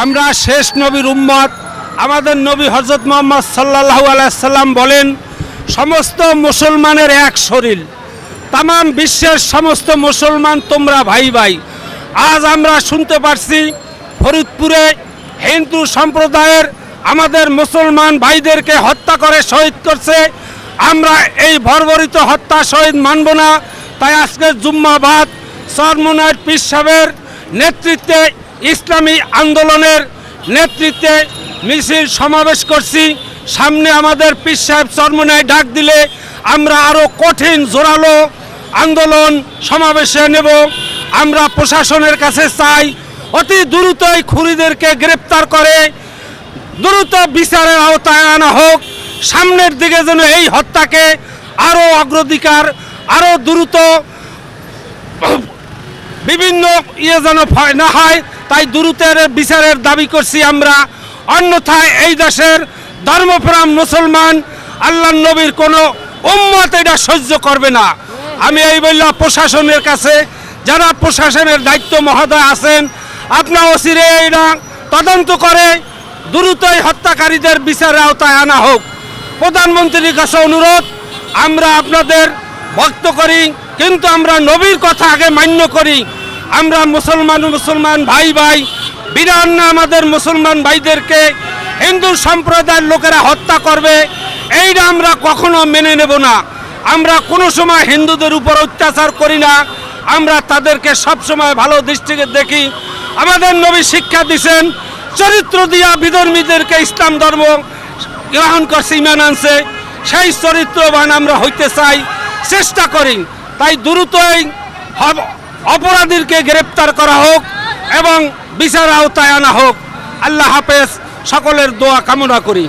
আমরা শেষ নবীর উম্মত। আমাদের নবী হযরত মুহাম্মদ সাল্লাল্লাহু আলাইহি সাল্লাম বলেন, সমস্ত মুসলমানের এক শরীর, তাম বিশ্বের সমস্ত মুসলমান তোমরা ভাই ভাই। আজ আমরা শুনতে পারছি ফরিদপুরে হিন্দু সম্প্রদায়ের আমাদের মুসলমান ভাইদেরকে হত্যা করে শহীদ করছে। আমরা এই বর্বরিত হত্যা শহীদ মানব না। তাই আজকে জুম্মাবাদ চরমনাইর পীর সাহেবের নেতৃত্বে ইসলামী আন্দোলনের নেতৃত্বে মিছিল সমাবেশ করছি। সামনে আমাদের পীর সাহেব চরমনাই ডাক দিলে আমরা আরও কঠিন জোরালো আন্দোলন সমাবেশে নেব। আমরা প্রশাসনের কাছে চাই অতি দ্রুতই খুনিদেরকে গ্রেপ্তার করে দ্রুত বিচারের আওতায় আনা হোক। সামনের দিকে যেন এই হত্যাকে আরও অগ্রাধিকার আরও দ্রুত বিভিন্ন যেন না হয়, তাই দ্রুতের বিচারের দাবি করছি আমরা। অন্যথায় এই দেশের ধর্মপ্রাণ মুসলমান আল্লাহ নবীর কোনো উম্মত এটা সহ্য করবে না। আমি এই বললাম প্রশাসনের কাছে, যারা প্রশাসনের দায়িত্ব মহোদয় আছেন, আপনার অচিরে এটা তদন্ত করে দ্রুতই হত্যাকারীদের বিচারের আওতায় আনা হোক। প্রধানমন্ত্রীর কাছে অনুরোধ, আমরা আপনাদের ভক্ত করি, কিন্তু আমরা নবীর কথা আগে মান্য করি। আমরা মুসলমান ভাই ভাই, বিরান না আমাদের মুসলমান ভাইদেরকে হিন্দু সম্প্রদায়ের লোকেরা হত্যা করবে, এইটা আমরা কখনো মেনে নেব না। আমরা কোনো সময় হিন্দুদের উপর অত্যাচার করি না, আমরা তাদেরকে সব সময় ভালো দৃষ্টিতে দেখি। আমাদের নবী শিক্ষা দিয়েছেন, চরিত্র দিয়া বিধর্মীদেরকে ইসলাম ধর্ম গ্রহণ করছে, ইমান আনছে, সেই চরিত্রবান আমরা হইতে চাই, চেষ্টা করি। তাই দ্রুতই অপরাধীকে গ্রেপ্তার করা হোক এবং বিচার আওতায় আনা হোক। আল্লাহ হাফেজ। সকলের দোয়া কামনা করি।